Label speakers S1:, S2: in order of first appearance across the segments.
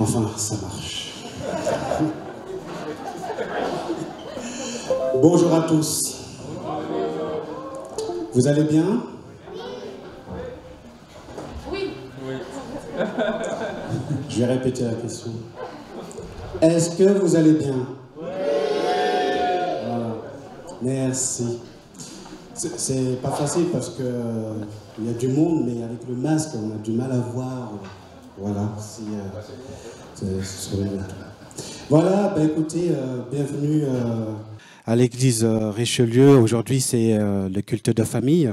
S1: Enfin, ça marche. Bonjour à tous. Vous allez bien?
S2: Oui.
S1: Je vais répéter la question. Est-ce que vous allez bien? Voilà. Merci. C'est pas facile parce que il y a du monde, mais avec le masque, on a du mal à voir. Voilà. Voilà, ben écoutez, bienvenue à l'église Richelieu. Aujourd'hui, c'est le culte de famille.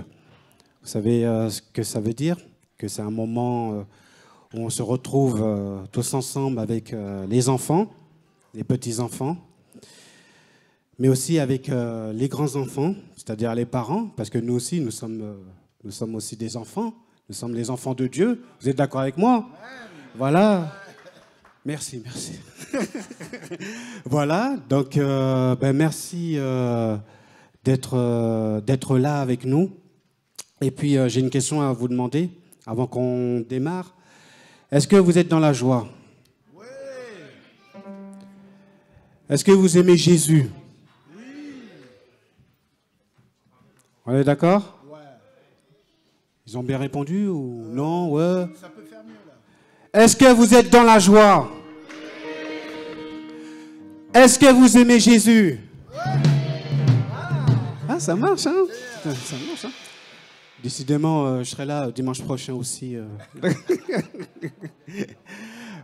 S1: Vous savez ce que ça veut dire? Que c'est un moment où on se retrouve tous ensemble avec les enfants, les petits-enfants, mais aussi avec les grands-enfants, c'est-à-dire les parents, parce que nous aussi, nous sommes aussi des enfants. Nous sommes les enfants de Dieu. Vous êtes d'accord avec moi? Voilà. Merci, merci. Voilà, donc merci d'être là avec nous. Et puis j'ai une question à vous demander avant qu'on démarre. Est-ce que vous êtes dans la joie? Oui. Est-ce que vous aimez Jésus? Oui. On est d'accord? Ouais. Ils ont bien répondu ou non? Ouais. Ça peut faire mieux là. Est-ce que vous êtes dans la joie? Est-ce que vous aimez Jésus? Ah, ça marche, hein? Ça marche, hein? Décidément, je serai là dimanche prochain aussi.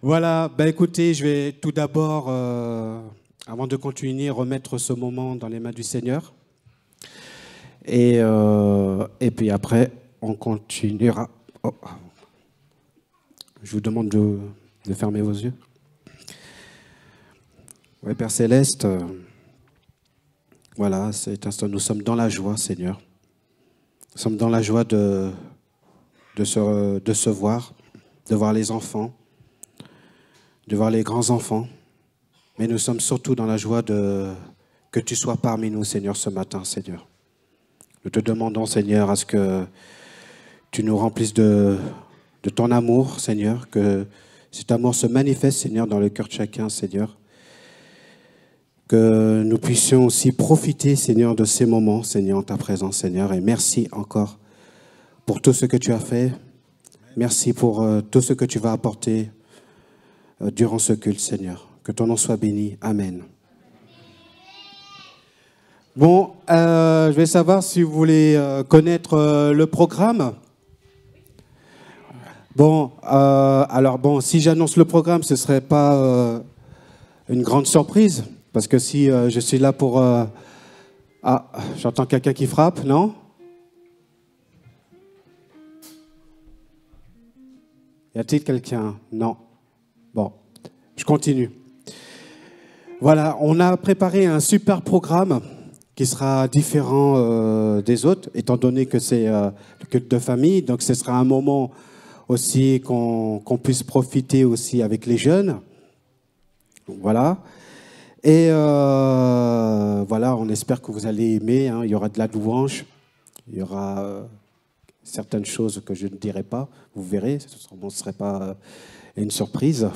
S1: Voilà, ben écoutez, je vais tout d'abord, avant de continuer, remettre ce moment dans les mains du Seigneur. Et puis après, on continuera. Oh. Je vous demande de fermer vos yeux. Oui, Père Céleste, voilà, cet instant, nous sommes dans la joie, Seigneur. Nous sommes dans la joie de se voir, de voir les enfants, de voir les grands-enfants. Mais nous sommes surtout dans la joie que tu sois parmi nous, Seigneur, ce matin, Seigneur. Nous te demandons, Seigneur, à ce que tu nous remplisses de ton amour, Seigneur, que cet amour se manifeste, Seigneur, dans le cœur de chacun, Seigneur. Que nous puissions aussi profiter, Seigneur, de ces moments, Seigneur, en ta présence, Seigneur. Et merci encore pour tout ce que tu as fait. Merci pour tout ce que tu vas apporter durant ce culte, Seigneur. Que ton nom soit béni. Amen. Bon, je vais savoir si vous voulez connaître le programme. Bon, alors bon, si j'annonce le programme, ce ne serait pas une grande surprise. Parce que si je suis là pour... Ah, j'entends quelqu'un qui frappe, non? Y a-t-il quelqu'un? Non. Bon, je continue. Voilà, on a préparé un super programme qui sera différent des autres, étant donné que c'est le culte de famille. Donc ce sera un moment aussi qu'on puisse profiter aussi avec les jeunes. Donc, voilà. Et voilà, on espère que vous allez aimer. Hein. Il y aura de la louange, il y aura certaines choses que je ne dirai pas. Vous verrez, ce ne serait pas une surprise.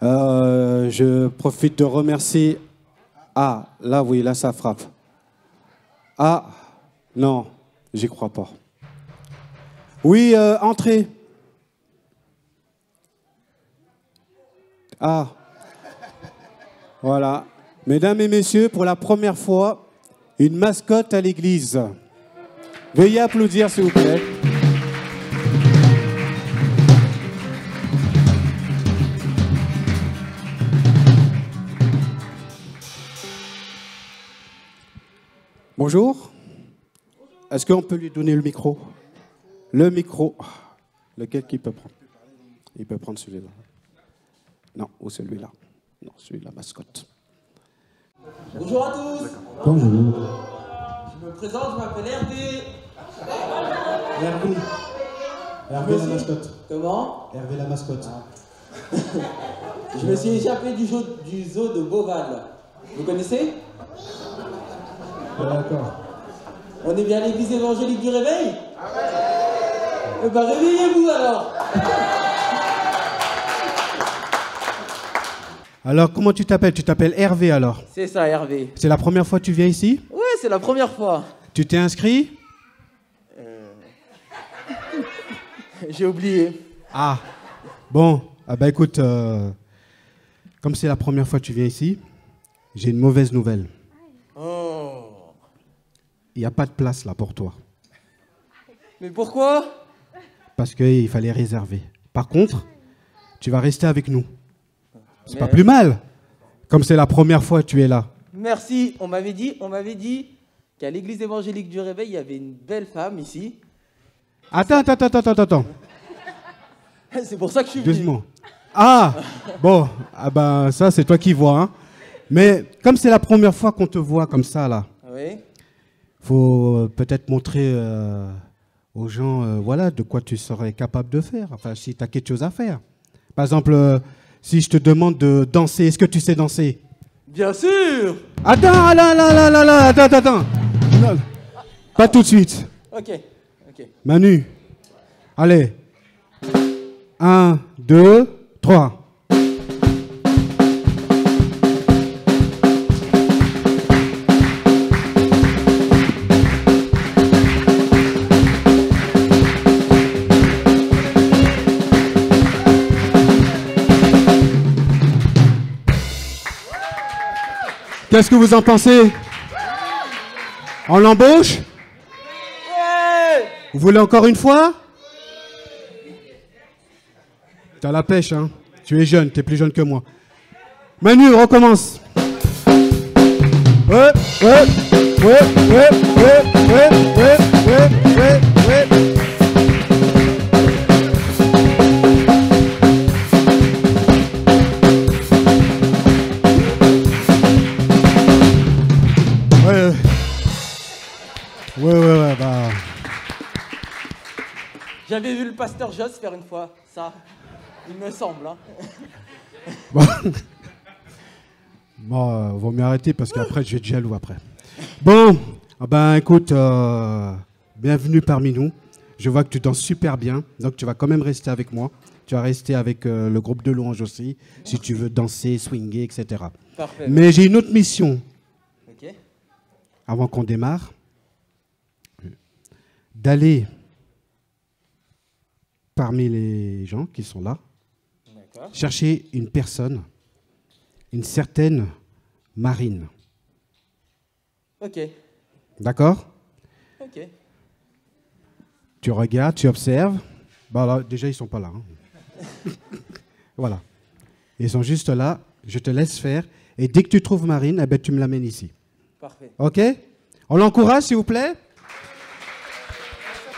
S1: Je profite de remercier... Ah, là, oui, là, ça frappe. Ah, non, j'y crois pas. Oui, entrez. Ah. Voilà. Mesdames et messieurs, pour la première fois, une mascotte à l'église. Veuillez applaudir, s'il vous plaît. Bonjour. Est-ce qu'on peut lui donner le micro? Le micro. Lequel qu'il peut prendre? Il peut prendre celui-là. Non, ou celui-là. Non, celui-là, mascotte.
S3: Bonjour à tous.
S1: Bonjour.
S3: Je me présente, je m'appelle Hervé.
S1: Hervé. Hervé la mascotte.
S3: Comment?
S1: Hervé la mascotte.
S3: Ah. Je me suis échappé du zoo de Beauval. Vous connaissez?
S1: D'accord.
S3: On est bien à l'église évangélique du Réveil? Eh ben réveillez-vous alors.
S1: Alors, comment tu t'appelles? Tu t'appelles Hervé, alors?
S3: C'est ça, Hervé.
S1: C'est la première fois que tu viens ici?
S3: Ouais, c'est la première fois.
S1: Tu t'es inscrit?
S3: J'ai oublié.
S1: Ah, bon. Ah bah écoute, comme c'est la première fois que tu viens ici, j'ai une mauvaise nouvelle.
S3: Oh.
S1: Il n'y a pas de place là pour toi.
S3: Mais pourquoi?
S1: Parce qu'il fallait réserver. Par contre, tu vas rester avec nous. C'est
S3: Mais-
S1: pas plus mal. Comme c'est la première fois que tu es là.
S3: Merci. On m'avait dit qu'à l'église évangélique du Réveil, il y avait une belle femme ici.
S1: Attends.
S3: C'est pour ça que je suis venu.
S1: Doucement. Ah, bon, ah ben ça c'est toi qui vois. Hein. Mais comme c'est la première fois qu'on te voit comme ça là,
S3: Oui.
S1: faut peut-être montrer aux gens, voilà, de quoi tu serais capable de faire. Enfin, si tu as quelque chose à faire. Par exemple, si je te demande de danser, est-ce que tu sais danser?
S3: Bien sûr.
S1: Attends, attends. Non, pas tout de suite.
S3: Ok.
S1: Manu, allez. 1, 2, 3. Qu'est-ce que vous en pensez? On l'embauche?
S3: Ouais.
S1: Vous voulez encore une fois? T'as la pêche, hein? Tu es jeune, t'es plus jeune que moi. Manu, recommence. Ouais. Ouais, bah.
S3: J'avais vu le pasteur Joss faire une fois ça. Il me semble. Hein.
S1: Bon, vaut mieux arrêter parce qu'après, je vais être jaloux après. Bon, ben écoute, bienvenue parmi nous. Je vois que tu danses super bien, donc tu vas quand même rester avec moi. Tu vas rester avec le groupe de louanges aussi, si tu veux danser, swinger, etc.
S3: Parfait.
S1: Mais j'ai une autre mission,
S3: Ok.
S1: avant qu'on démarre, d'aller parmi les gens qui sont là,
S3: D'accord.
S1: chercher une personne, une certaine Marine.
S3: Ok.
S1: D'accord?
S3: Ok.
S1: Tu regardes, tu observes. Bah là, déjà, ils ne sont pas là. Hein. Voilà. Ils sont juste là. Je te laisse faire. Et dès que tu trouves Marine, eh ben, tu me l'amènes ici.
S3: Parfait.
S1: OK? On l'encourage, s'il vous plaît?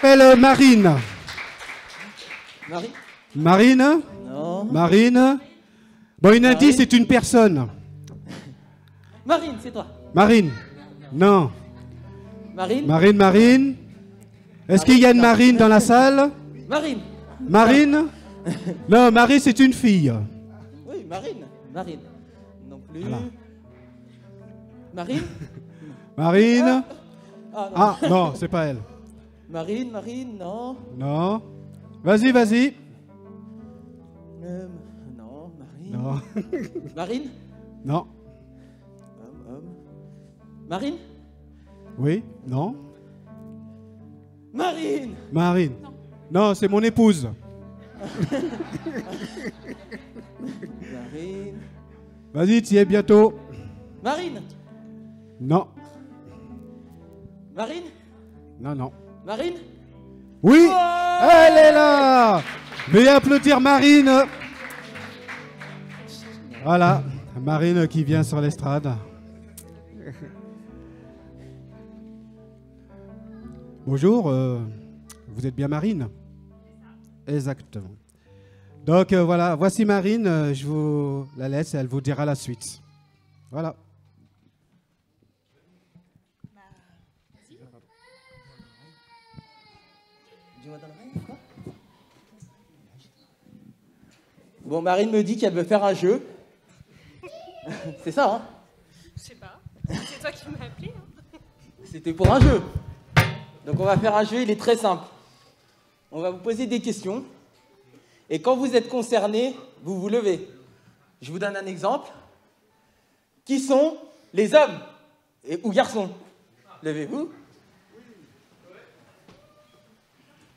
S1: Elle s'appelle Marine.
S3: Marie?
S1: Marine?
S3: Non.
S1: Marine? Bon, une indice, c'est une personne.
S3: Marine, c'est toi.
S1: Marine? Non.
S3: Marine?
S1: Marine? Est-ce qu'il y a une Marine dans la salle?
S3: Marine?
S1: Marine? Non, Marine, c'est une fille.
S3: Oui, Marine. Non plus.
S1: Voilà.
S3: Marine?
S1: Marine?
S3: Ah, non.
S1: Ah, non, c'est pas elle.
S3: Marine, non.
S1: Non. Vas-y.
S3: Non, Marine.
S1: Non.
S3: Marine?
S1: Non.
S3: Marine?
S1: Oui? Non.
S3: Marine!
S1: Marine? Non, c'est mon épouse.
S3: Marine.
S1: Vas-y, tu y es bientôt.
S3: Marine!
S1: Non.
S3: Marine?
S1: Non.
S3: Marine?
S1: Oui!
S3: Oh!
S1: Elle est là! Veuillez applaudir Marine. Voilà, Marine qui vient sur l'estrade. Bonjour, vous êtes bien Marine? Exactement. Donc voilà, voici Marine, je vous la laisse et elle vous dira la suite. Voilà.
S3: Bon, Marine me dit qu'elle veut faire un jeu. C'est ça, hein?
S2: Je sais pas. C'est toi qui m'as appelé. Hein.
S3: C'était pour un jeu. Donc on va faire un jeu, il est très simple. On va vous poser des questions. Et quand vous êtes concerné, vous vous levez. Je vous donne un exemple. Qui sont les hommes ou garçons? Levez-vous.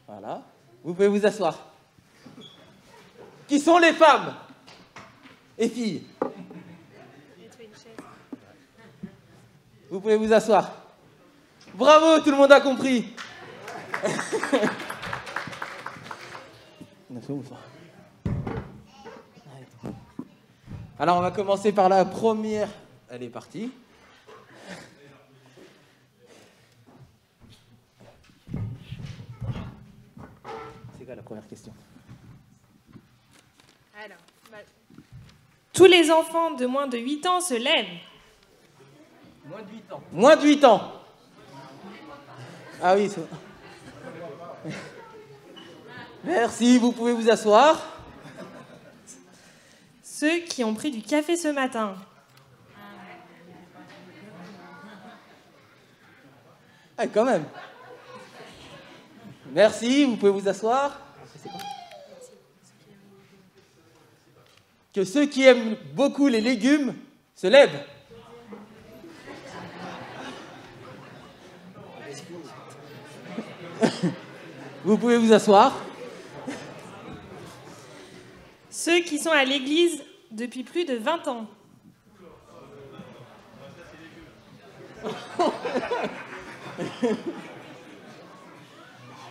S3: Voilà. Vous pouvez vous asseoir. Qui sont les femmes et filles? Vous pouvez vous asseoir. Bravo, tout le monde a compris. Alors, on va commencer par la première. Elle est partie. C'est quoi la première question?
S2: Alors, tous les enfants de moins de 8 ans se lèvent.
S3: Moins de 8 ans. Moins de 8 ans. Ah oui, c'est... Merci, vous pouvez vous asseoir.
S2: Ceux qui ont pris du café ce matin.
S3: Ah, quand même. Merci, vous pouvez vous asseoir. Que ceux qui aiment beaucoup les légumes se lèvent. Vous pouvez vous asseoir.
S2: Ceux qui sont à l'église depuis plus de 20 ans.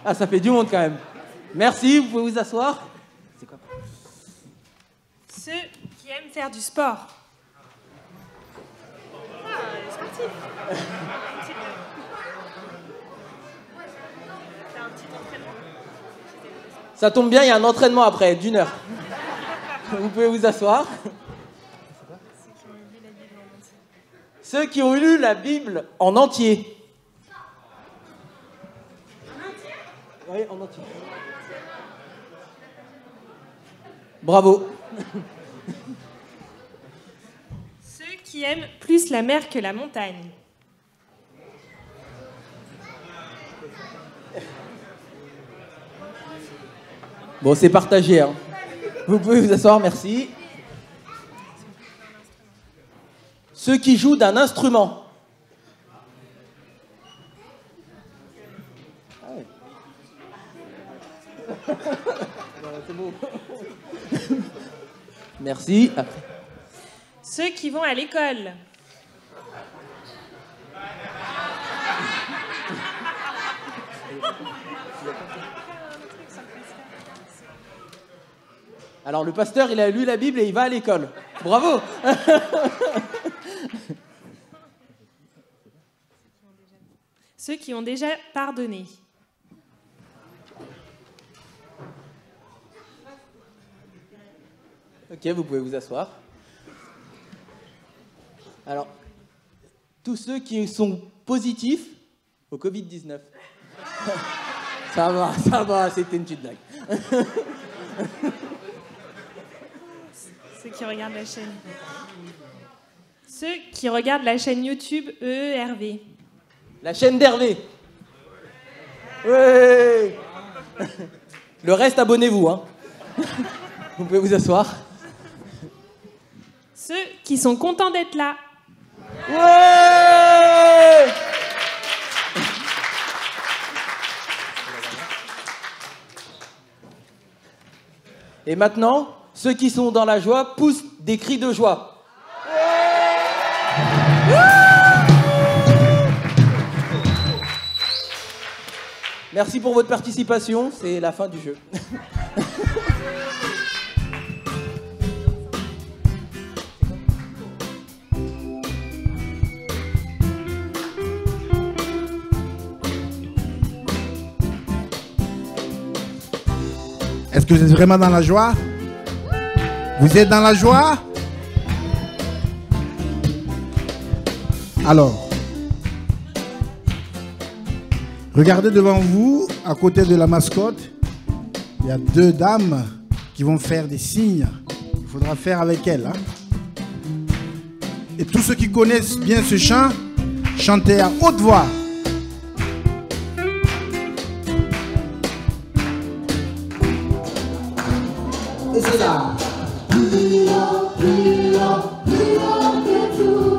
S3: Ah, ça fait du monde quand même. Merci, vous pouvez vous asseoir. C'est quoi?
S2: Ceux qui aiment faire du sport. Ah, les sportifs. Faire un petit entraînement.
S3: Ça tombe bien, il y a un entraînement après, d'1 heure. Vous pouvez vous asseoir. Ceux qui ont lu la Bible en entier. Oui, en entier. Bravo.
S2: Ceux qui aiment plus la mer que la montagne.
S3: Bon, c'est partagé. Hein. Vous pouvez vous asseoir, merci. Ceux qui jouent d'un instrument. Ah ouais. C'est beau. Merci. Après.
S2: Ceux qui vont à l'école.
S3: Alors, le pasteur, il a lu la Bible et il va à l'école. Bravo.
S2: Ceux qui ont déjà pardonné.
S3: Ok, vous pouvez vous asseoir. Alors, tous ceux qui sont positifs au Covid-19. Ça va, c'était une petite blague.
S2: Ceux qui regardent la chaîne. Ceux qui regardent la chaîne YouTube EERV.
S3: La chaîne d'Hervé. Ouais. Le reste, abonnez-vous. Hein. Vous pouvez vous asseoir.
S2: Ceux qui sont contents d'être là.
S3: Ouais. Et maintenant, ceux qui sont dans la joie poussent des cris de joie. Merci pour votre participation, c'est la fin du jeu.
S4: Est-ce que vous êtes vraiment dans la joie? Vous êtes dans la joie? Alors, regardez devant vous, à côté de la mascotte, il y a 2 dames qui vont faire des signes. Il faudra faire avec elles. Hein? Et tous ceux qui connaissent bien ce chant, chantez à haute voix.
S3: Et c'est là.
S5: Plus haut que tout.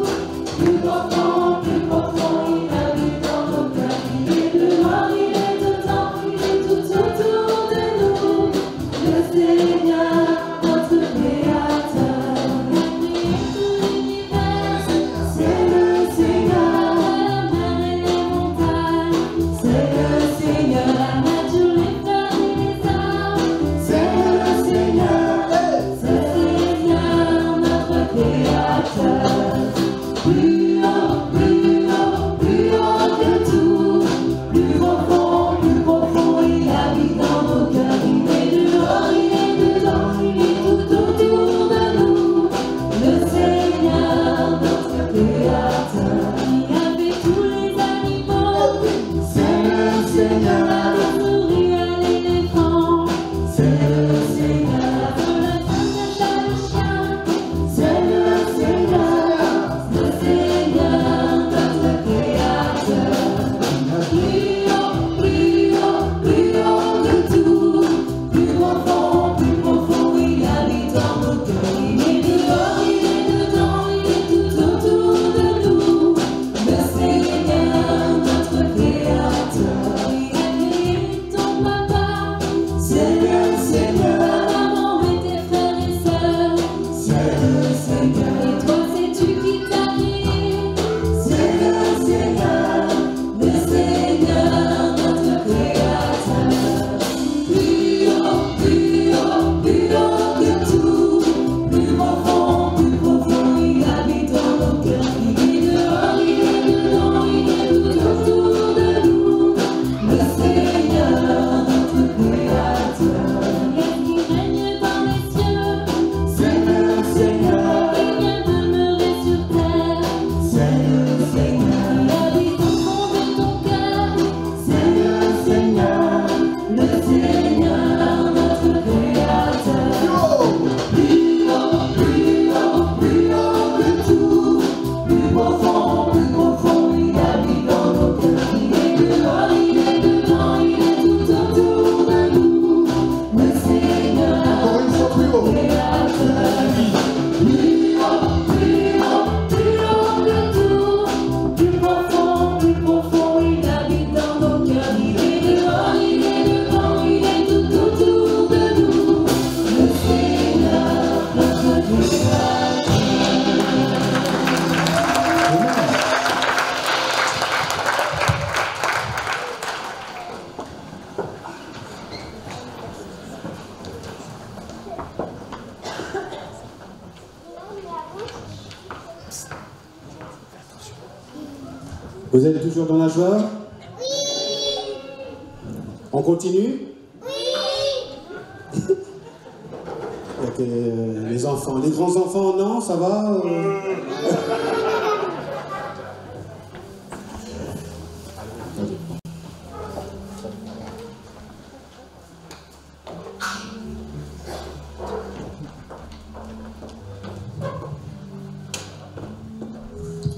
S1: Vous êtes toujours dans la joie? Oui. On continue? Oui. Les enfants, les grands enfants, non, ça va?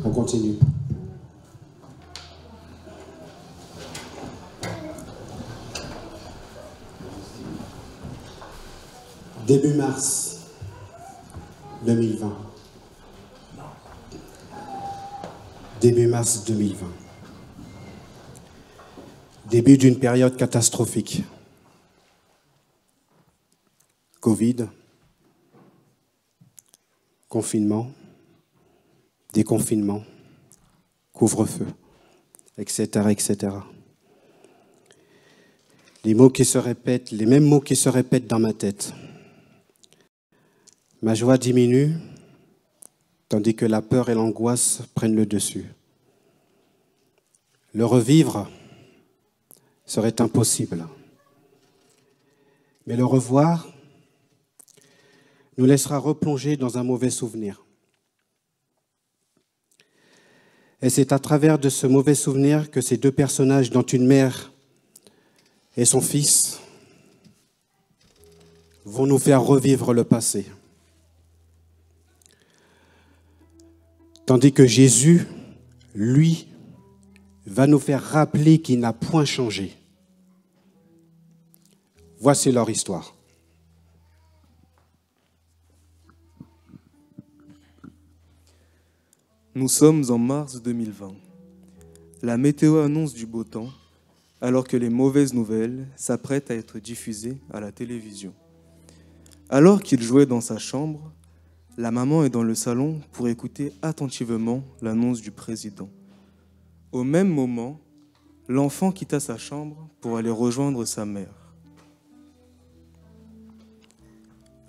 S1: On continue. Début mars 2020. Début mars 2020. Début d'une période catastrophique. Covid, confinement, déconfinement, couvre-feu, etc., etc. Les mots qui se répètent, les mêmes mots qui se répètent dans ma tête. Ma joie diminue, tandis que la peur et l'angoisse prennent le dessus. Le revivre serait impossible. Mais le revoir nous laissera replonger dans un mauvais souvenir. Et c'est à travers de ce mauvais souvenir que ces deux personnages, dont une mère et son fils, vont nous faire revivre le passé. Tandis que Jésus, lui, va nous faire rappeler qu'il n'a point changé. Voici leur histoire.
S5: Nous sommes en mars 2020. La météo annonce du beau temps, alors que les mauvaises nouvelles s'apprêtent à être diffusées à la télévision. Alors qu'il jouait dans sa chambre, la maman est dans le salon pour écouter attentivement l'annonce du président. Au même moment, l'enfant quitta sa chambre pour aller rejoindre sa mère.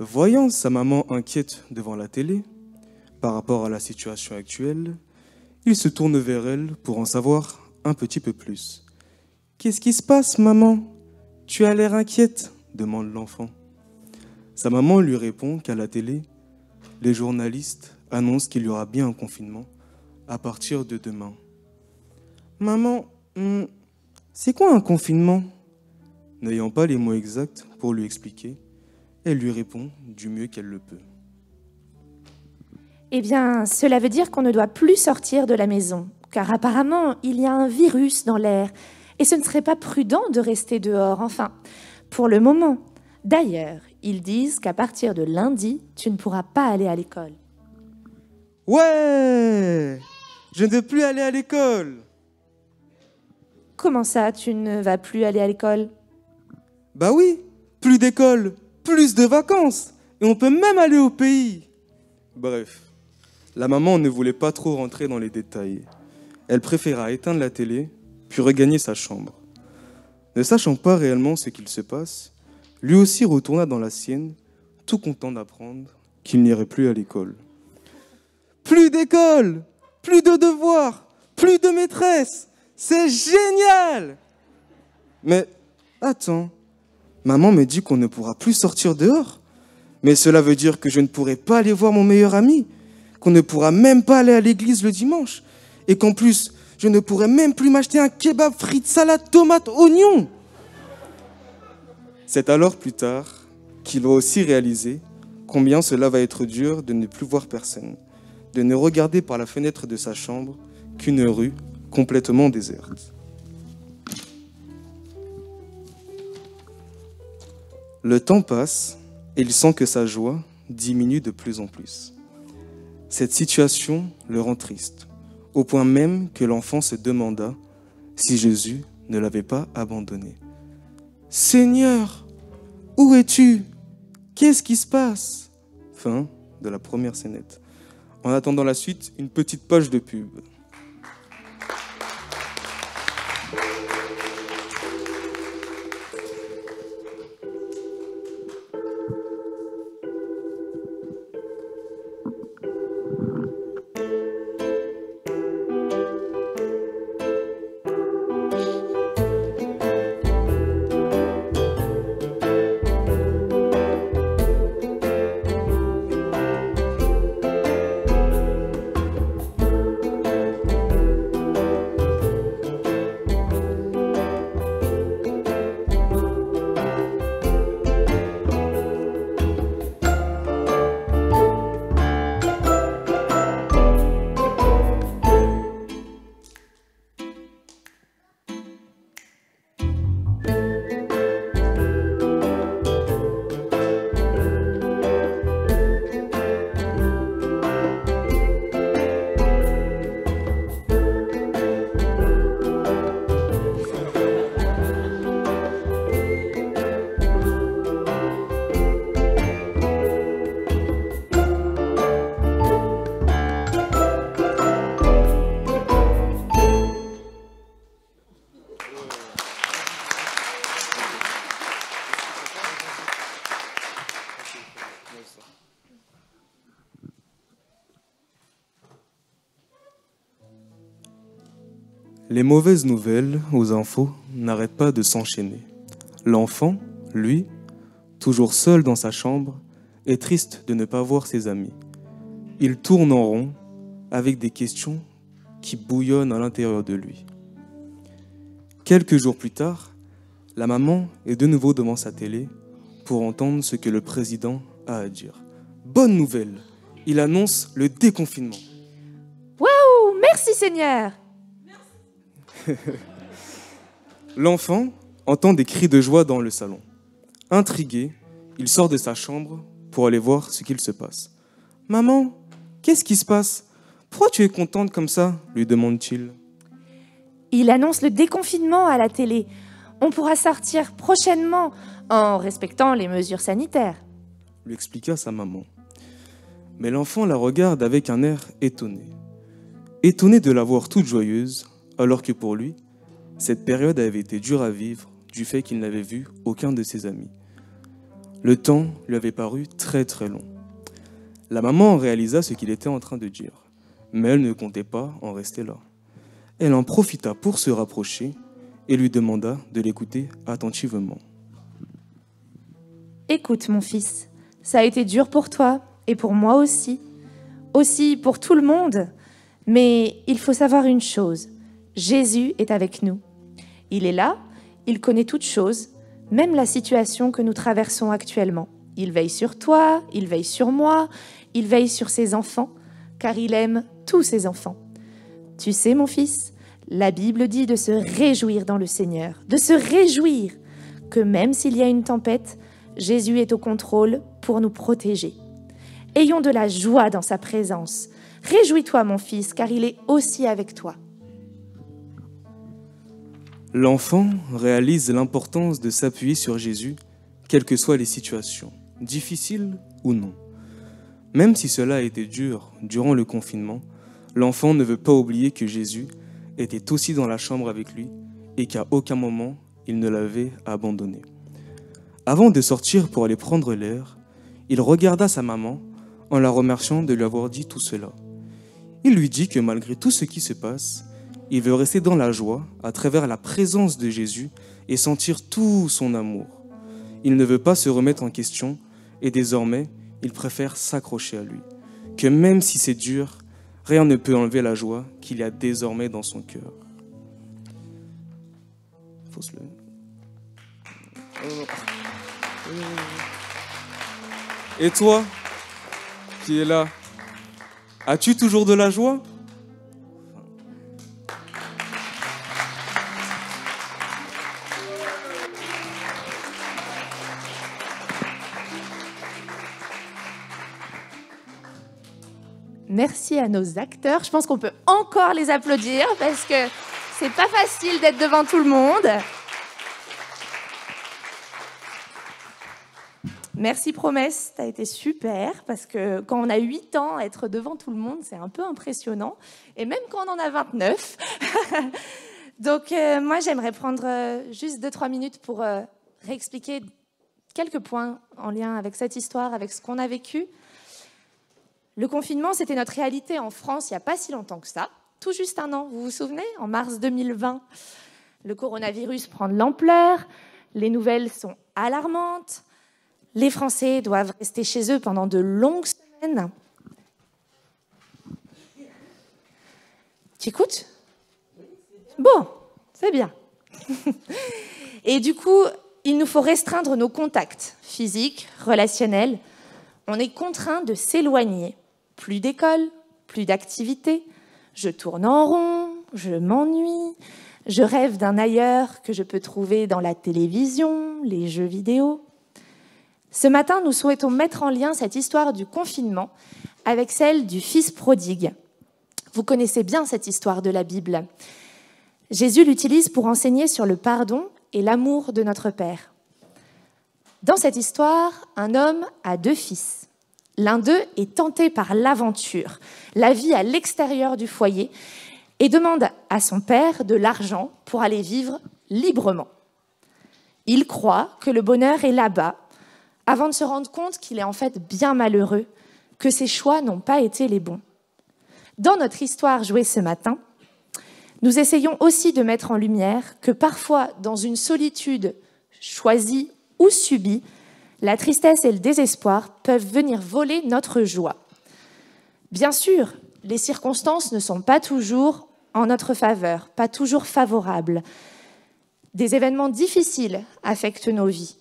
S5: Voyant sa maman inquiète devant la télé, par rapport à la situation actuelle, il se tourne vers elle pour en savoir un petit peu plus. « Qu'est-ce qui se passe, maman? Tu as l'air inquiète ?» demande l'enfant. Sa maman lui répond qu'à la télé, les journalistes annoncent qu'il y aura bien un confinement à partir de demain. « Maman, c'est quoi un confinement ?» N'ayant pas les mots exacts pour lui expliquer, elle lui répond du mieux qu'elle le peut.
S6: Eh bien, cela veut dire qu'on ne doit plus sortir de la maison, car apparemment, il y a un virus dans l'air, et ce ne serait pas prudent de rester dehors, enfin, pour le moment. D'ailleurs, ils disent qu'à partir de lundi, tu ne pourras pas aller à l'école.
S5: Ouais! Je ne veux plus aller à l'école!
S6: Comment ça, tu ne vas plus aller à l'école?
S5: Bah oui, plus d'école, plus de vacances, et on peut même aller au pays. Bref, la maman ne voulait pas trop rentrer dans les détails. Elle préféra éteindre la télé, puis regagner sa chambre. Ne sachant pas réellement ce qu'il se passe, lui aussi retourna dans la sienne, tout content d'apprendre qu'il n'irait plus à l'école. Plus d'école, plus de devoirs, plus de maîtresse, c'est génial! Mais attends, maman me dit qu'on ne pourra plus sortir dehors. Mais cela veut dire que je ne pourrai pas aller voir mon meilleur ami, qu'on ne pourra même pas aller à l'église le dimanche, et qu'en plus, je ne pourrai même plus m'acheter un kebab, frites, salade, tomates, oignons. C'est alors plus tard qu'il va aussi réaliser combien cela va être dur de ne plus voir personne, de ne regarder par la fenêtre de sa chambre qu'une rue complètement déserte. Le temps passe et il sent que sa joie diminue de plus en plus. Cette situation le rend triste, au point même que l'enfant se demanda si Jésus ne l'avait pas abandonné. « Seigneur, où es-tu? Qu'est-ce qui se passe ?» Fin de la première scénette. En attendant la suite, une petite page de pub. Les mauvaises nouvelles aux infos n'arrêtent pas de s'enchaîner. L'enfant, lui, toujours seul dans sa chambre, est triste de ne pas voir ses amis. Il tourne en rond avec des questions qui bouillonnent à l'intérieur de lui. Quelques jours plus tard, la maman est de nouveau devant sa télé pour entendre ce que le président a à dire. Bonne nouvelle, il annonce le déconfinement.
S6: Waouh, merci Seigneur.
S5: L'enfant entend des cris de joie dans le salon. Intrigué, il sort de sa chambre pour aller voir ce qu'il se passe. « Maman, qu'est-ce qui se passe? Pourquoi tu es contente comme ça ?» lui demande-t-il.
S6: Il annonce le déconfinement à la télé. On pourra sortir prochainement en respectant les mesures sanitaires,
S5: lui expliqua sa maman. Mais l'enfant la regarde avec un air étonné. Étonné de la voir toute joyeuse, alors que pour lui, cette période avait été dure à vivre du fait qu'il n'avait vu aucun de ses amis. Le temps lui avait paru très très long. La maman réalisa ce qu'il était en train de dire, mais elle ne comptait pas en rester là. Elle en profita pour se rapprocher et lui demanda de l'écouter attentivement.
S6: « Écoute mon fils, ça a été dur pour toi et pour moi aussi pour tout le monde. Mais il faut savoir une chose, Jésus est avec nous. Il est là, il connaît toutes choses, même la situation que nous traversons actuellement. Il veille sur toi, il veille sur moi, il veille sur ses enfants, car il aime tous ses enfants. Tu sais, mon fils, la Bible dit de se réjouir dans le Seigneur, de se réjouir que même s'il y a une tempête, Jésus est au contrôle pour nous protéger. Ayons de la joie dans sa présence. Réjouis-toi, mon fils, car il est aussi avec toi. »
S5: L'enfant réalise l'importance de s'appuyer sur Jésus, quelles que soient les situations, difficiles ou non. Même si cela a été dur durant le confinement, l'enfant ne veut pas oublier que Jésus était aussi dans la chambre avec lui et qu'à aucun moment il ne l'avait abandonné. Avant de sortir pour aller prendre l'air, il regarda sa maman en la remerciant de lui avoir dit tout cela. Il lui dit que malgré tout ce qui se passe, il veut rester dans la joie à travers la présence de Jésus et sentir tout son amour. Il ne veut pas se remettre en question et désormais, il préfère s'accrocher à lui. Que même si c'est dur, rien ne peut enlever la joie qu'il y a désormais dans son cœur. Faut se lever. Et toi, qui es là, as-tu toujours de la joie ?
S6: Merci à nos acteurs. Je pense qu'on peut encore les applaudir parce que c'est pas facile d'être devant tout le monde. Merci Promesse, t'as été super parce que quand on a 8 ans, être devant tout le monde, c'est un peu impressionnant. Et même quand on en a 29. Donc moi, j'aimerais prendre juste 2-3 minutes pour réexpliquer quelques points en lien avec cette histoire, avec ce qu'on a vécu. Le confinement, c'était notre réalité en France il n'y a pas si longtemps que ça, tout juste 1 an, vous vous souvenez, en mars 2020. Le coronavirus prend de l'ampleur, les nouvelles sont alarmantes, les Français doivent rester chez eux pendant de longues semaines. Tu écoutes ? Bon, c'est bien. Et du coup, il nous faut restreindre nos contacts physiques, relationnels. On est contraint de s'éloigner. Plus d'école, plus d'activités. Je tourne en rond, je m'ennuie. Je rêve d'un ailleurs que je peux trouver dans la télévision, les jeux vidéo. Ce matin, nous souhaitons mettre en lien cette histoire du confinement avec celle du fils prodigue. Vous connaissez bien cette histoire de la Bible. Jésus l'utilise pour enseigner sur le pardon et l'amour de notre Père. Dans cette histoire, un homme a 2 fils. L'un d'eux est tenté par l'aventure, la vie à l'extérieur du foyer, et demande à son père de l'argent pour aller vivre librement. Il croit que le bonheur est là-bas, avant de se rendre compte qu'il est en fait bien malheureux, que ses choix n'ont pas été les bons. Dans notre histoire jouée ce matin, Nous essayons aussi de mettre en lumière que parfois, dans une solitude choisie ou subie, la tristesse et le désespoir peuvent venir voler notre joie. Bien sûr, les circonstances ne sont pas toujours en notre faveur, pas toujours favorables. Des événements difficiles affectent nos vies.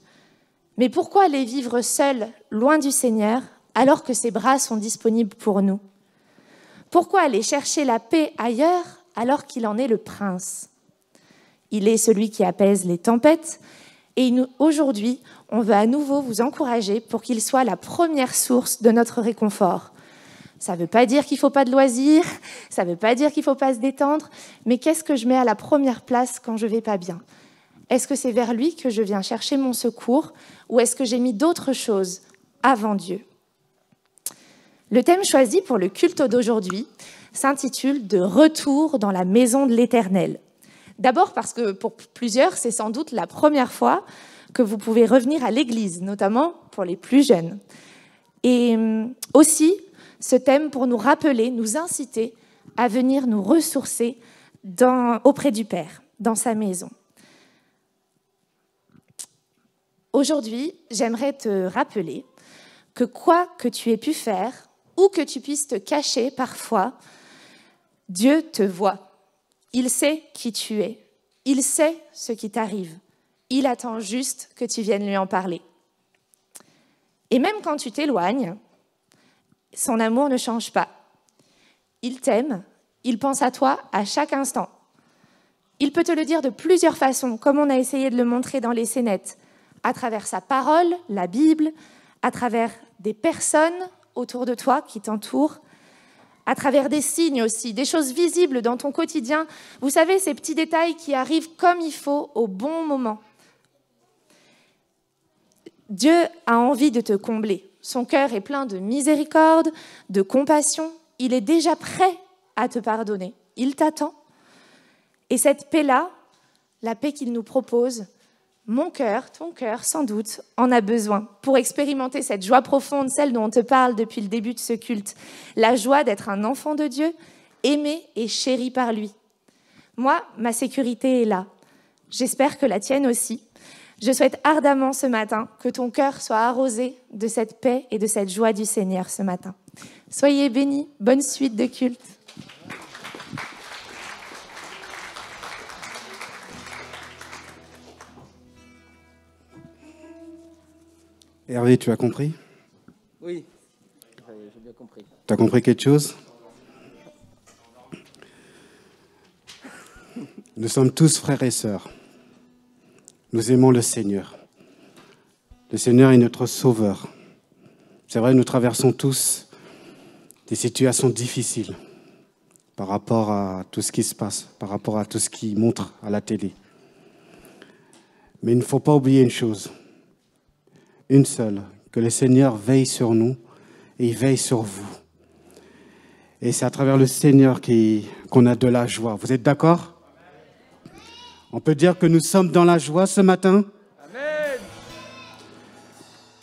S6: Mais pourquoi les vivre seuls, loin du Seigneur, alors que ses bras sont disponibles pour nous? Pourquoi aller chercher la paix ailleurs alors qu'il en est le prince? Il est celui qui apaise les tempêtes et aujourd'hui, on veut à nouveau vous encourager pour qu'il soit la première source de notre réconfort. Ça ne veut pas dire qu'il ne faut pas de loisirs, ça ne veut pas dire qu'il ne faut pas se détendre, mais qu'est-ce que je mets à la première place quand je ne vais pas bien? Est-ce que c'est vers lui que je viens chercher mon secours ou est-ce que j'ai mis d'autres choses avant Dieu? Le thème choisi pour le culte d'aujourd'hui s'intitule « De retour dans la maison de l'Éternel ». D'abord parce que pour plusieurs, c'est sans doute la première fois que vous pouvez revenir à l'église, notamment pour les plus jeunes. Et aussi, ce thème pour nous rappeler, nous inciter à venir nous ressourcer auprès du Père, dans sa maison. Aujourd'hui, j'aimerais te rappeler que quoi que tu aies pu faire, ou que tu puisses te cacher parfois, Dieu te voit. Il sait qui tu es. Il sait ce qui t'arrive. Il attend juste que tu viennes lui en parler. Et même quand tu t'éloignes, son amour ne change pas. Il t'aime, il pense à toi à chaque instant. Il peut te le dire de plusieurs façons, comme on a essayé de le montrer dans les scénettes, à travers sa parole, la Bible, à travers des personnes autour de toi qui t'entourent, à travers des signes aussi, des choses visibles dans ton quotidien. Vous savez, ces petits détails qui arrivent comme il faut au bon moment. Dieu a envie de te combler. Son cœur est plein de miséricorde, de compassion. Il est déjà prêt à te pardonner. Il t'attend. Et cette paix-là, la paix qu'il nous propose, mon cœur, ton cœur, sans doute, en a besoin pour expérimenter cette joie profonde, celle dont on te parle depuis le début de ce culte. La joie d'être un enfant de Dieu, aimé et chéri par lui. Moi, ma sécurité est là. J'espère que la tienne aussi. Je souhaite ardemment ce matin que ton cœur soit arrosé de cette paix et de cette joie du Seigneur ce matin. Soyez bénis. Bonne suite de culte.
S1: Hervé, tu as compris?
S3: Oui, j'ai bien compris.
S1: Tu as compris quelque chose? Nous sommes tous frères et sœurs. Nous aimons le Seigneur. Le Seigneur est notre sauveur. C'est vrai, nous traversons tous des situations difficiles par rapport à tout ce qui se passe, par rapport à tout ce qui montre à la télé. Mais il ne faut pas oublier une chose. Une seule, que le Seigneur veille sur nous et il veille sur vous. Et c'est à travers le Seigneur qu'on a de la joie. Vous êtes d'accord? On peut dire que nous sommes dans la joie ce matin?
S3: Amen.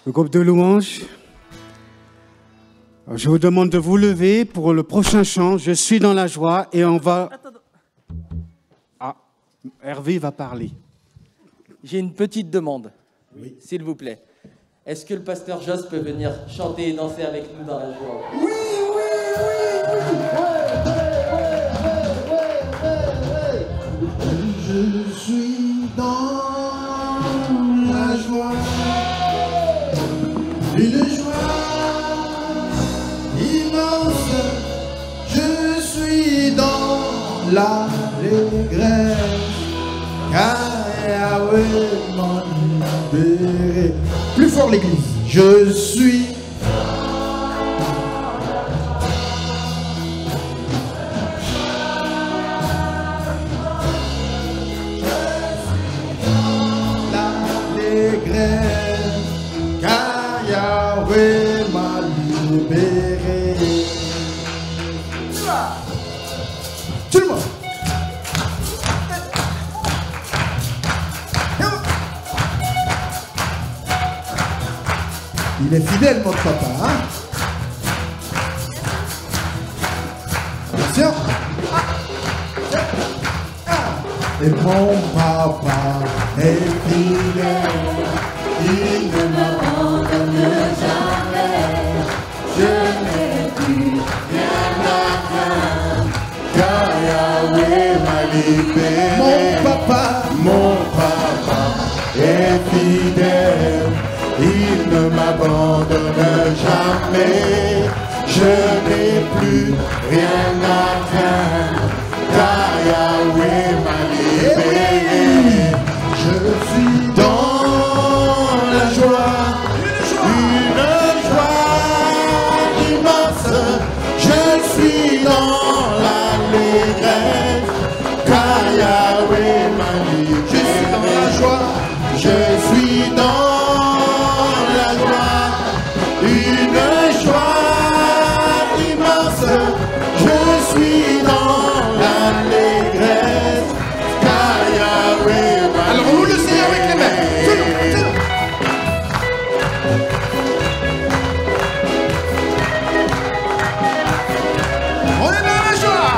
S1: Le groupe de louanges, je vous demande de vous lever pour le prochain chant. Je suis dans la joie et on va... Ah, Hervé va parler.
S3: J'ai une petite demande,
S4: Oui.
S3: s'il vous plaît. Est-ce que le pasteur Joss peut venir chanter et danser avec nous dans la joie?
S4: Oui, oui, oui, oui. Je suis dans la joie, une joie immense. Je suis dans l'allégresse, car Yahweh m'a libéré. Plus fort l'église. Je suis l'allégresse, car Yahweh m'a libéré. Tout le monde. Il est fidèle, votre papa, hein? Attention. Et mon papa est fidèle, il ne m'abandonne jamais. Je n'ai plus rien à craindre, car Yahweh m'a libéré. Mon papa est fidèle, il ne m'abandonne jamais. Je n'ai plus rien à craindre, car Yahweh m'a libéré. Je suis dans la joie, une joie immense. Je suis dans l'allégresse, car Yahweh m'a libéré. Je suis dans la joie, je suis dans la joie, une joie immense. Je suis dans l'allégresse, car Yahweh m'a libéré. Alors on le sait avec les mains. On est dans la joie.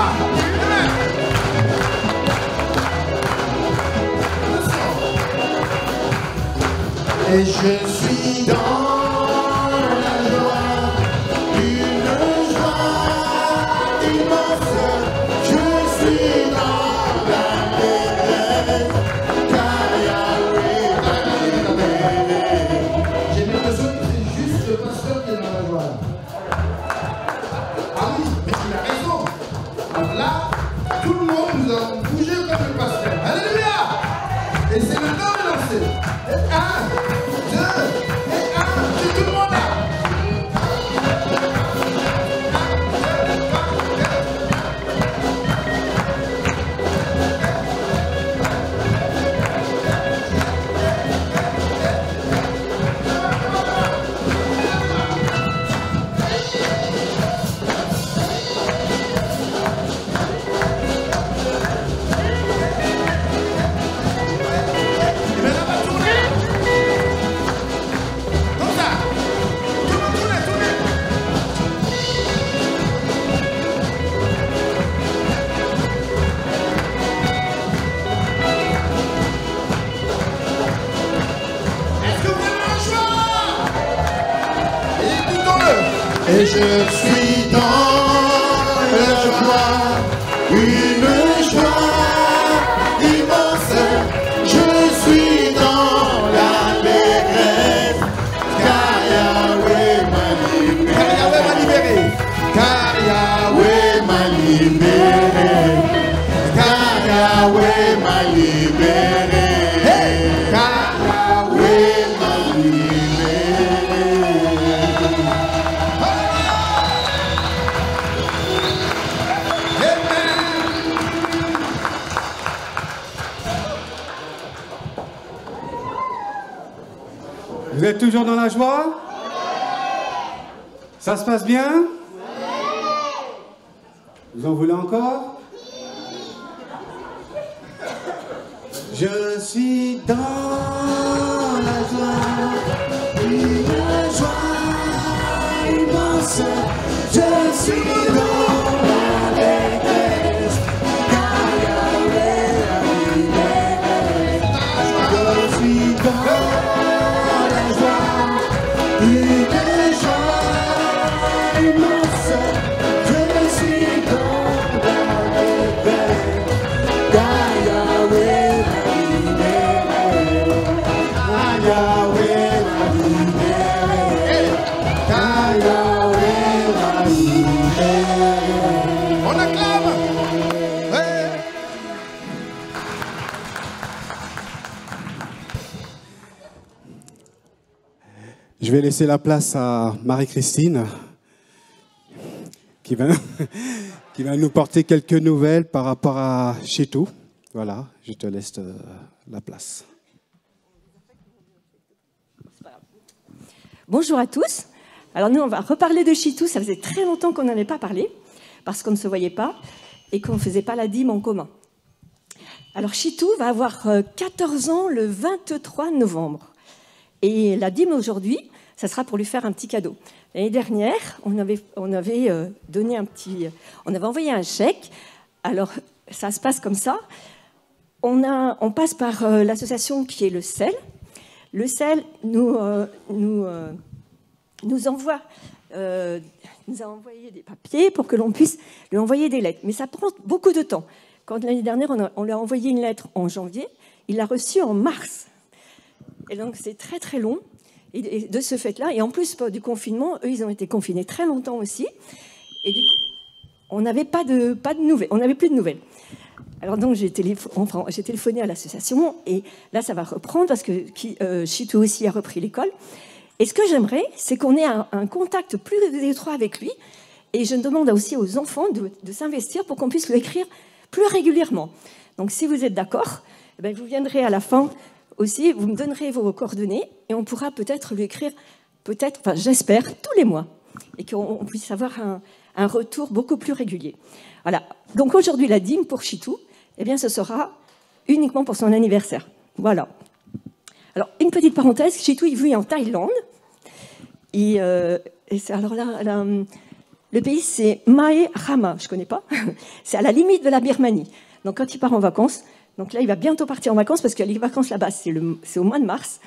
S4: Et je suis dans la joie, une joie immense. Je suis dans l'allégresse, car Yahweh m'a libéré. J'ai l'impression que c'est juste le pasteur qui est dans la joie. Ah oui, mais il a raison. Alors là, tout le monde, nous allons bouger comme le pasteur. Alléluia! Et c'est le temps de lancer. Et 1, 2, et 1, c'est tout le monde là. Et je suis dans la joie, une joie immense. Je suis dans l'allégresse, car Yahweh m'a libéré. Car Yahweh m'a libéré. Car Yahweh m'a libéré. Car Yahweh m'a libéré.
S1: Vous êtes toujours dans la joie? Ça se passe bien? Vous en voulez encore? Je suis dans la joie, une joie immense. Je suis dans l'allégresse, car Yahweh m'a libéré. Je suis dans la joie, une joie immense. Je suis dans l'allégresse, car Yahweh m'a libéré. Car Yahweh m'a libéré. Car Yahweh m'a libéré.
S4: On acclame. Ouais.
S1: Je vais laisser la place à Marie-Christine qui va nous porter quelques nouvelles par rapport à Chitou. Voilà, je te laisse la place.
S7: Bonjour à tous. Alors nous, on va reparler de Chitou. Ça faisait très longtemps qu'on n'avait pas parlé, parce qu'on ne se voyait pas et qu'on ne faisait pas la dîme en commun. Alors Chitou va avoir 14 ans le 23 novembre. Et la dîme aujourd'hui, ça sera pour lui faire un petit cadeau. L'année dernière, on avait envoyé un chèque. Alors ça se passe comme ça. on passe par l'association qui est le CEL. Le CEL nous envoie... nous a envoyé des papiers pour que l'on puisse lui envoyer des lettres. Mais ça prend beaucoup de temps. Quand l'année dernière, on lui a envoyé une lettre en janvier, il l'a reçue en mars. Et donc, c'est très, très long. Et de ce fait-là, et en plus du confinement, eux, ils ont été confinés très longtemps aussi. Et du coup, on n'avait pas de nouvelles. On n'avait plus de nouvelles. Alors donc, j'ai téléphoné à l'association. Et là, ça va reprendre parce que Chitou aussi a repris l'école. Et ce que j'aimerais, c'est qu'on ait un contact plus étroit avec lui. Et je demande aussi aux enfants de s'investir pour qu'on puisse lui écrire plus régulièrement. Donc, si vous êtes d'accord, eh bien, vous viendrez à la fin aussi, vous me donnerez vos coordonnées et on pourra peut-être lui écrire, enfin, j'espère, tous les mois. Et qu'on puisse avoir un retour beaucoup plus régulier. Voilà. Donc, aujourd'hui, la dîme pour Chitou, eh bien, ce sera uniquement pour son anniversaire. Voilà. Alors, une petite parenthèse, Chitou, il vit en Thaïlande. Et alors là, le pays, c'est Mae Rama, je ne connais pas. C'est à la limite de la Birmanie. Donc, quand il part en vacances, donc là, il va bientôt partir en vacances parce que les vacances là-bas, c'est au mois de mars.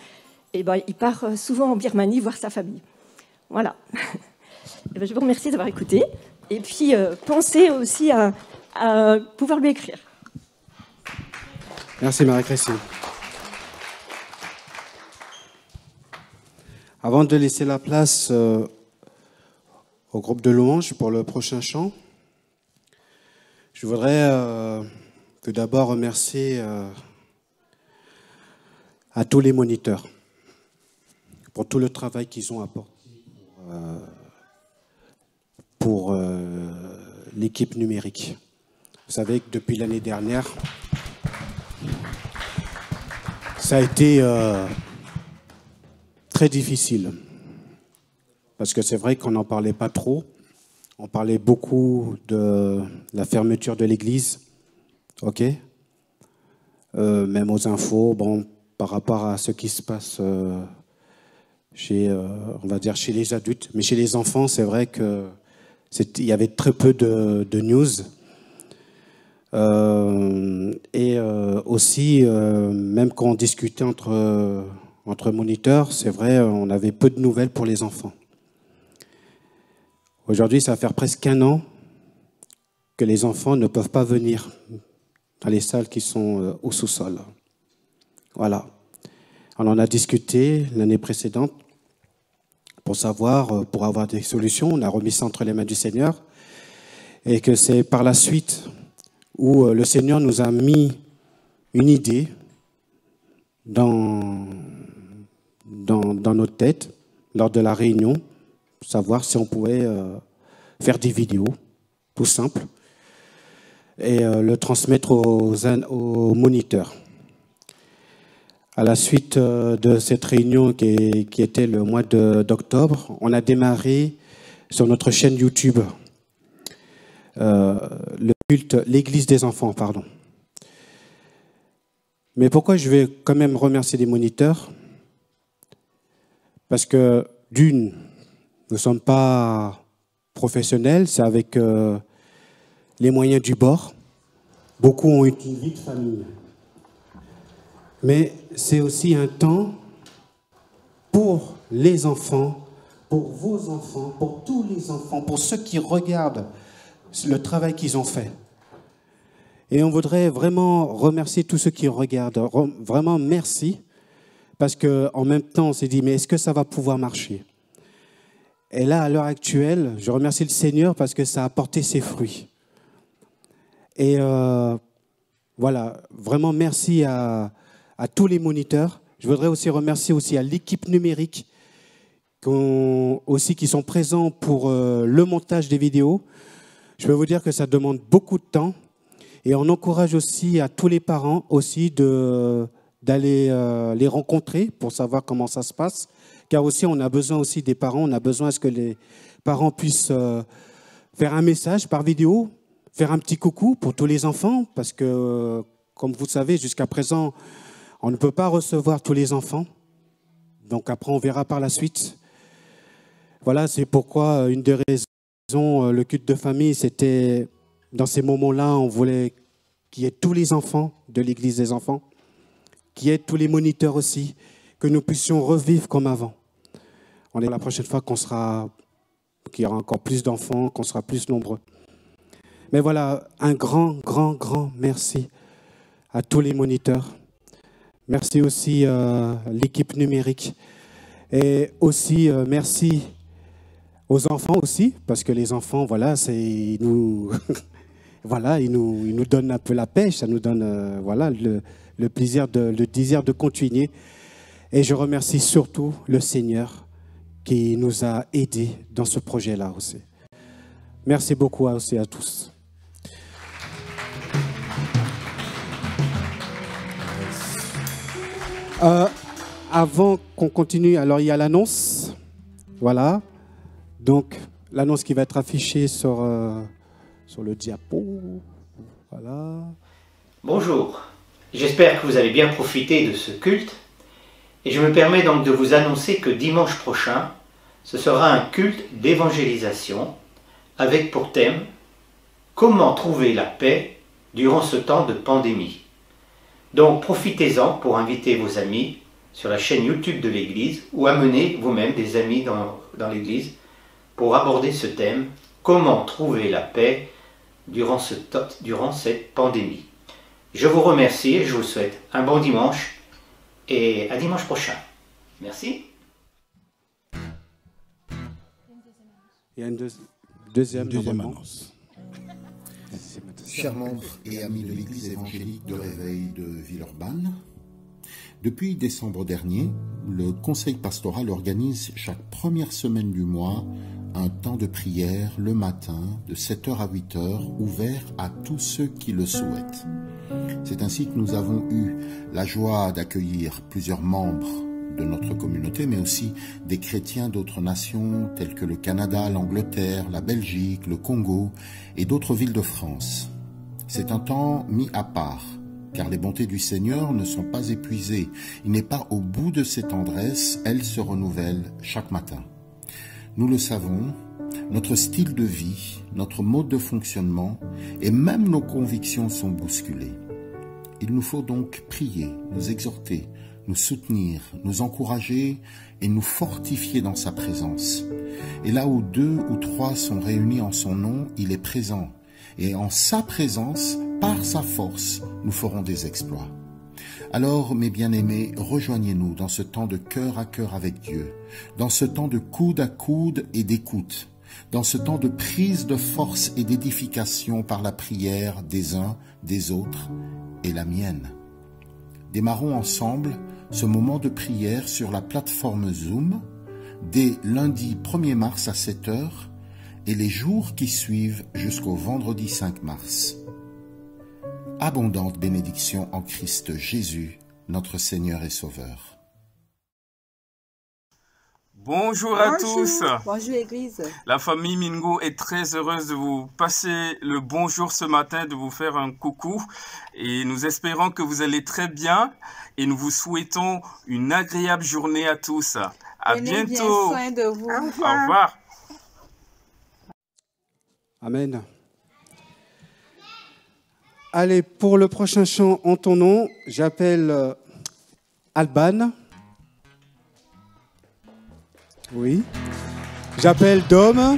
S7: Et ben, il part souvent en Birmanie voir sa famille. Voilà. Et ben, je vous remercie d'avoir écouté. Et puis, pensez aussi à pouvoir lui écrire.
S1: Merci Marie-Christine. Avant de laisser la place au groupe de louanges pour le prochain chant, je voudrais tout d'abord remercier à tous les moniteurs pour tout le travail qu'ils ont apporté pour l'équipe numérique. Vous savez que depuis l'année dernière, ça a été très difficile. Parce que c'est vrai qu'on n'en parlait pas trop. On parlait beaucoup de la fermeture de l'église. OK. Même aux infos, bon, par rapport à ce qui se passe chez, on va dire chez les adultes. Mais chez les enfants, c'est vrai qu'il y avait très peu de news. Et aussi, même quand on discutait entre moniteurs, c'est vrai, on avait peu de nouvelles pour les enfants. Aujourd'hui, ça va faire presque 1 an que les enfants ne peuvent pas venir dans les salles qui sont au sous-sol. Voilà. On en a discuté l'année précédente pour savoir, pour avoir des solutions. On a remis ça entre les mains du Seigneur. Et que c'est par la suite où le Seigneur nous a mis une idée dans notre tête lors de la réunion, savoir si on pouvait faire des vidéos, tout simple, et le transmettre aux moniteurs. À la suite de cette réunion qui était le mois d'octobre, on a démarré sur notre chaîne YouTube le culte, l'église des enfants, pardon. Mais pourquoi je vais quand même remercier les moniteurs? Parce que d'une, nous ne sommes pas professionnels, c'est avec les moyens du bord. Beaucoup ont eu une vie de famille. Mais c'est aussi un temps pour les enfants, pour vos enfants, pour tous les enfants, pour ceux qui regardent le travail qu'ils ont fait. Et on voudrait vraiment remercier tous ceux qui regardent. Vraiment merci, parce qu'en même temps, on s'est dit, mais est-ce que ça va pouvoir marcher? Et là, à l'heure actuelle, je remercie le Seigneur parce que ça a porté ses fruits. Et voilà, vraiment merci à tous les moniteurs. Je voudrais aussi remercier aussi à l'équipe numérique qui sont présents pour le montage des vidéos. Je peux vous dire que ça demande beaucoup de temps. Et on encourage aussi à tous les parents aussi d'aller les rencontrer pour savoir comment ça se passe. Car aussi, on a besoin aussi des parents, on a besoin à ce que les parents puissent faire un message par vidéo, faire un petit coucou pour tous les enfants, parce que, comme vous savez, jusqu'à présent, on ne peut pas recevoir tous les enfants. Donc après, on verra par la suite. Voilà, c'est pourquoi une des raisons, le culte de famille, c'était, dans ces moments-là, on voulait qu'il y ait tous les enfants de l'Église des enfants, qui aide tous les moniteurs aussi, que nous puissions revivre comme avant. On est la prochaine fois qu'il y aura encore plus d'enfants, qu'on sera plus nombreux. Mais voilà, un grand, grand, grand merci à tous les moniteurs. Merci aussi à l'équipe numérique. Et aussi, merci aux enfants aussi, parce que les enfants, voilà, ils nous, voilà, ils nous donnent un peu la pêche, ça nous donne voilà, le plaisir, le désir de continuer. Et je remercie surtout le Seigneur qui nous a aidés dans ce projet-là aussi. Merci beaucoup aussi à tous. Avant qu'on continue, alors il y a l'annonce. Voilà. Donc, l'annonce qui va être affichée sur le diapo. Voilà.
S8: Bonjour. J'espère que vous avez bien profité de ce culte. Et je me permets donc de vous annoncer que dimanche prochain, ce sera un culte d'évangélisation avec pour thème « Comment trouver la paix durant ce temps de pandémie ». Donc profitez-en pour inviter vos amis sur la chaîne YouTube de l'Église ou amener vous-même des amis dans l'Église pour aborder ce thème « Comment trouver la paix durant cette pandémie ». Je vous remercie et je vous souhaite un bon dimanche et à dimanche prochain. Merci.
S1: Il y a une deuxième
S4: annonce.
S9: Chers membres et amis de l'Église évangélique de Réveil de Villeurbanne, depuis décembre dernier, le Conseil pastoral organise chaque première semaine du mois un temps de prière le matin de 7h à 8h, ouvert à tous ceux qui le souhaitent. C'est ainsi que nous avons eu la joie d'accueillir plusieurs membres de notre communauté, mais aussi des chrétiens d'autres nations telles que le Canada, l'Angleterre, la Belgique, le Congo et d'autres villes de France. C'est un temps mis à part, car les bontés du Seigneur ne sont pas épuisées. Il n'est pas au bout de ses tendresses, elles se renouvellent chaque matin. Nous le savons, notre style de vie, notre mode de fonctionnement et même nos convictions sont bousculés. Il nous faut donc prier, nous exhorter, nous soutenir, nous encourager et nous fortifier dans sa présence. Et là où 2 ou 3 sont réunis en son nom, il est présent. Et en sa présence, par sa force, nous ferons des exploits. Alors, mes bien-aimés, rejoignez-nous dans ce temps de cœur à cœur avec Dieu, dans ce temps de coude à coude et d'écoute, dans ce temps de prise de force et d'édification par la prière des uns, des autres et la mienne. Démarrons ensemble ce moment de prière sur la plateforme Zoom dès lundi 1er mars à 7h et les jours qui suivent jusqu'au vendredi 5 mars. Abondante bénédiction en Christ Jésus, notre Seigneur et Sauveur.
S10: Bonjour à tous.
S11: Bonjour l'Église.
S10: La famille Mingo est très heureuse de vous passer le bonjour ce matin, de vous faire un coucou. Et nous espérons que vous allez très bien et nous vous souhaitons une agréable journée à tous. À bientôt.
S11: Prenez bien soin de vous.
S10: Au revoir.
S1: Amen. Allez, pour le prochain chant en ton nom, j'appelle Alban. Oui. J'appelle Dom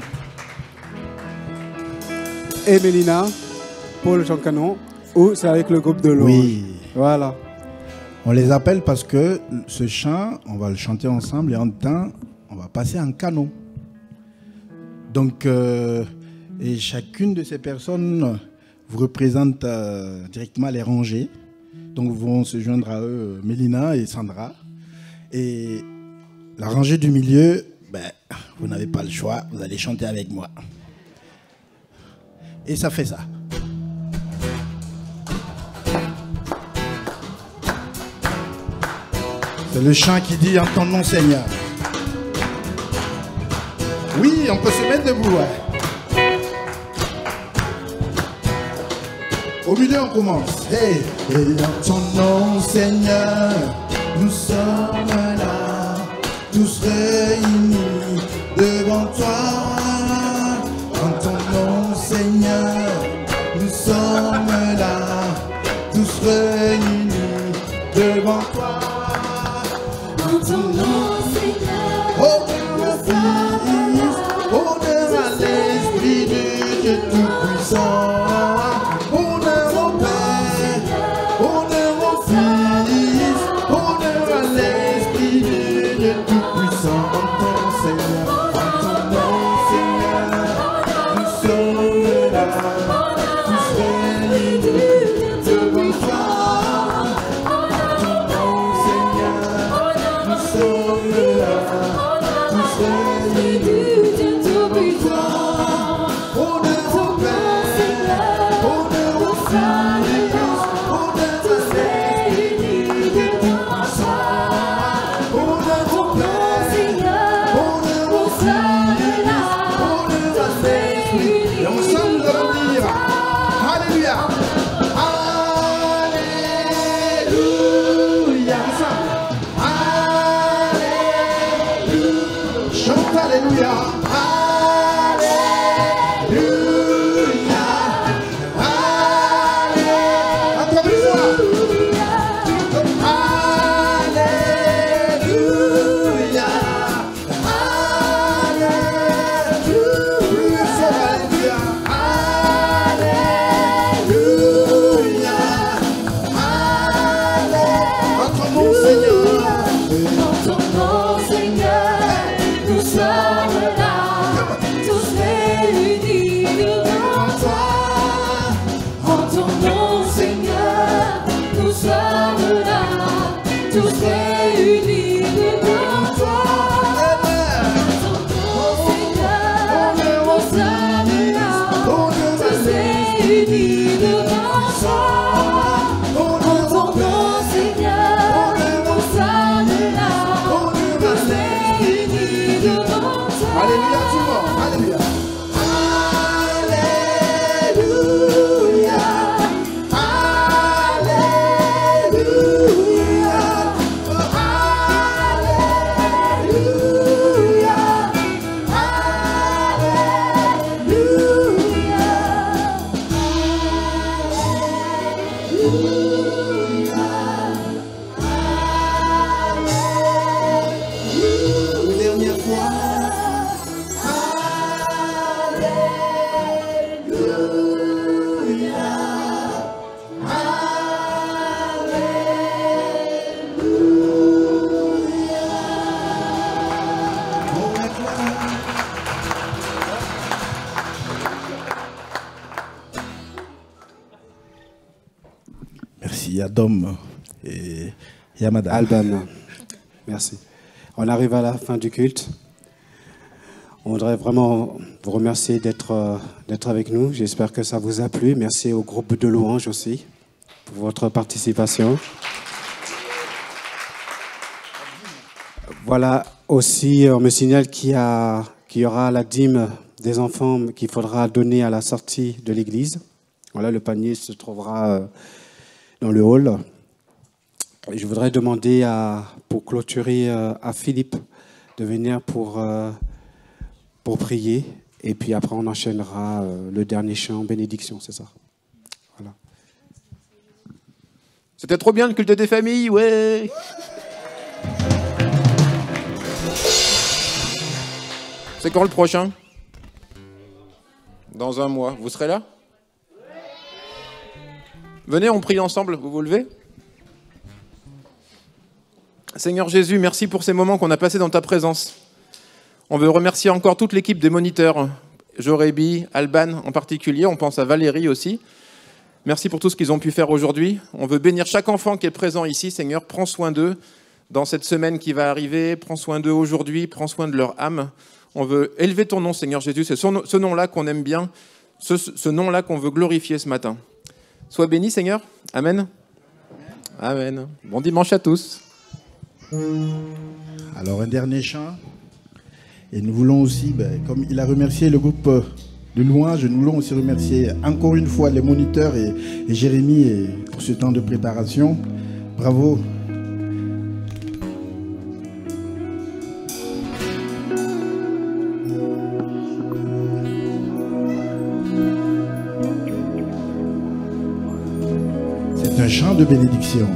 S1: et Mélina pour le chant canon. Ou c'est avec le groupe de l'eau.
S4: Oui.
S1: Voilà.
S4: On les appelle parce que ce chant, on va le chanter ensemble et en temps, on va passer en canon. Donc, et chacune de ces personnes vous représente directement les rangées. Donc, vont se joindre à eux Mélina et Sandra. Et la rangée du milieu, ben, vous n'avez pas le choix, vous allez chanter avec moi. Et ça fait ça. C'est le chant qui dit en ton nom, Seigneur. Oui, on peut se mettre debout. Ouais. Au milieu, on commence. Hey. Et en ton nom, Seigneur, nous sommes là, tous réunis devant toi. En ton nom, Seigneur, nous sommes là, tous réunis
S12: En ton nom, Seigneur, honneur au Fils, honneur à l'Esprit du Dieu Tout-Puissant. Honneur au Père, honneur au Fils, honneur à l'Esprit du Dieu Tout-Puissant. En ton Seigneur, en ton nom, Seigneur, nous sommes là, tous réunis devant toi.
S4: Merci à Dom et à Madame.
S1: Alban, merci. On arrive à la fin du culte. On voudrait vraiment vous remercier d'être avec nous. J'espère que ça vous a plu. Merci au groupe de louanges aussi pour votre participation. Voilà, aussi, on me signale qu'il y aura la dîme des enfants qu'il faudra donner à la sortie de l'église. Voilà, le panier se trouvera dans le hall. Et je voudrais demander pour clôturer à Philippe de venir pour prier. Et puis après, on enchaînera le dernier chant, bénédiction, c'est ça. Voilà.
S13: C'était trop bien le culte des familles, ouais. C'est quand le prochain? Dans un mois. Vous serez là? Venez, on prie ensemble. Vous vous levez? Seigneur Jésus, merci pour ces moments qu'on a passés dans ta présence. On veut remercier encore toute l'équipe des moniteurs, Jorébi, Alban en particulier, on pense à Valérie aussi. Merci pour tout ce qu'ils ont pu faire aujourd'hui. On veut bénir chaque enfant qui est présent ici, Seigneur. Prends soin d'eux dans cette semaine qui va arriver. Prends soin d'eux aujourd'hui, prends soin de leur âme. On veut élever ton nom, Seigneur Jésus. C'est ce nom-là qu'on aime bien, ce nom-là qu'on veut glorifier ce matin. Sois béni, Seigneur. Amen. Amen. Bon dimanche à tous.
S4: Alors, un dernier chant. Et nous voulons aussi, comme il a remercié le groupe de louanges, nous voulons aussi remercier encore une fois les moniteurs et Jérémy pour ce temps de préparation. Bravo. C'est un chant de bénédiction.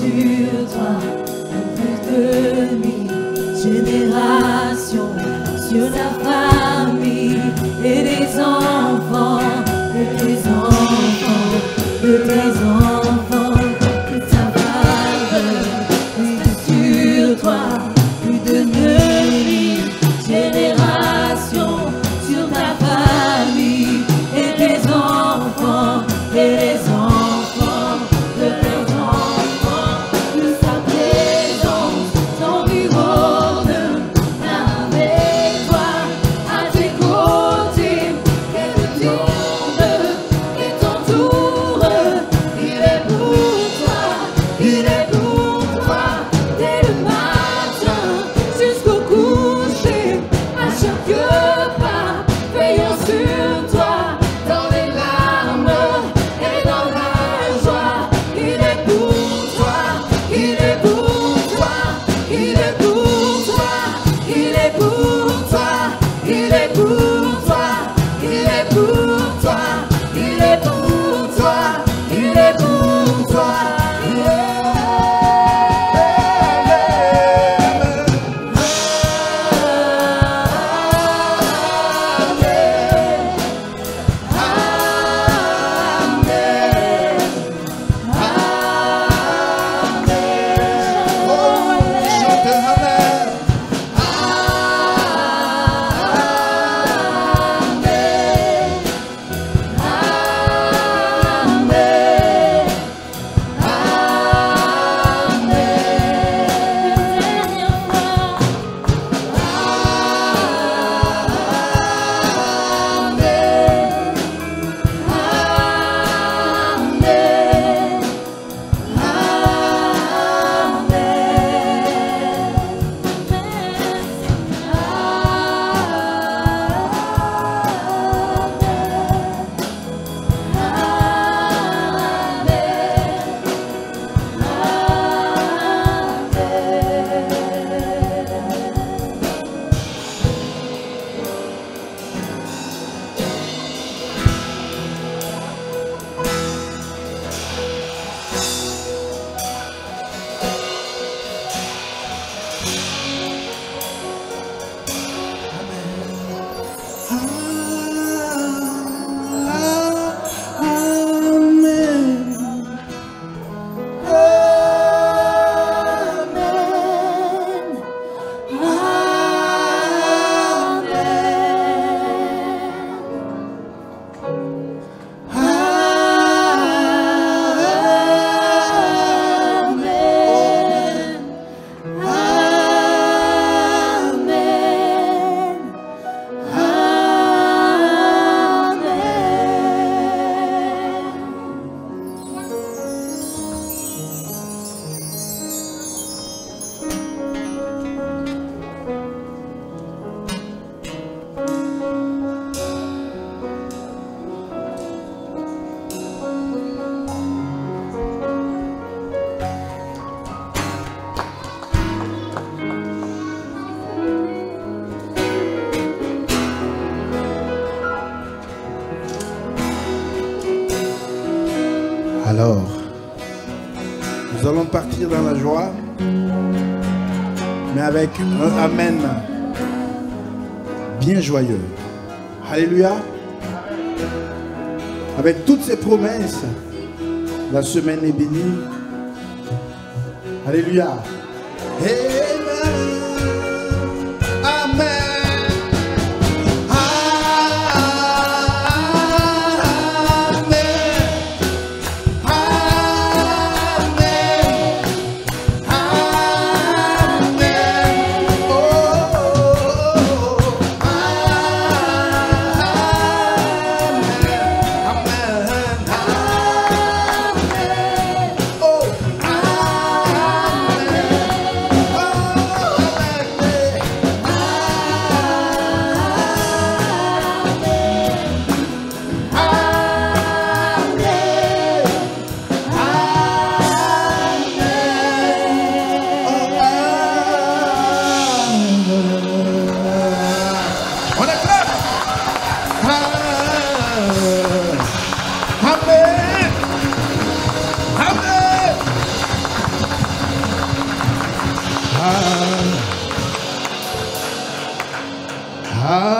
S14: sur toi pour plus de 1000 générations, sur ta famille et des enfants, de tes enfants, de tes enfants, que ta faveur reste sur toi, plus de 9000 générations, sur ta famille et tes enfants, et les enfants de tes enfants, que sa présence t'environne avec toi, à tes côtés, qu'elle tourne et t'entoure. Il est pour toi, il est pour toi, dès le matin jusqu'au coucher, à chaque pas, veillant sur toi, dans les larmes et dans la joie. Il est pour toi, il est pour toi, il est pour toi, il est pour toi, il est pour toi, il est pour toi, il est pour toi, il est pour toi.
S4: Alors, nous allons partir dans la joie, mais avec un Amen bien joyeux. Alléluia. Avec toutes ces promesses, la semaine est bénie. Alléluia. Amen.
S12: Alléluia.